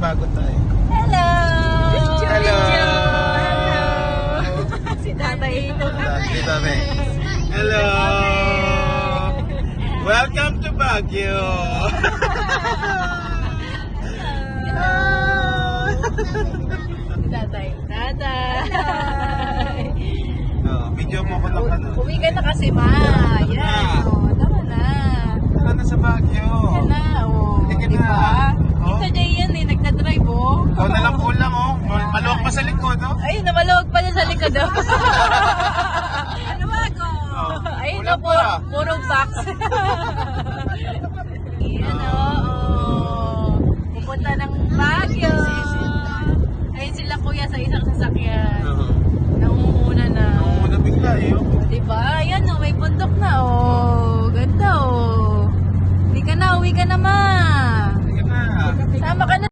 bago tayo. Hello! Hello! Si tatay ito. Si tatay. Hello! Welcome to Baguio! Tatay. Video mo ko lang ano. Uwi ka na kasi, ma. Yan. Tama na. Tara na sa Baguio. Yan na. Sige na. Diba? Oh. Ito niya yan eh. Nagdadrive Ikaw na lang kulang Maluwag pa sa likod Ay, namalawag pa niya sa likod Ano ba ako? Ay, kulang pa. puro box. Yan pupunta ng Baguio. Ayun sila kuya sa isang sasakyan. Nangunguna na. Nangunguna bigla Diba? Ayan may bundok na Ganda Uwi ka na ma. Sige na. Sama ka na.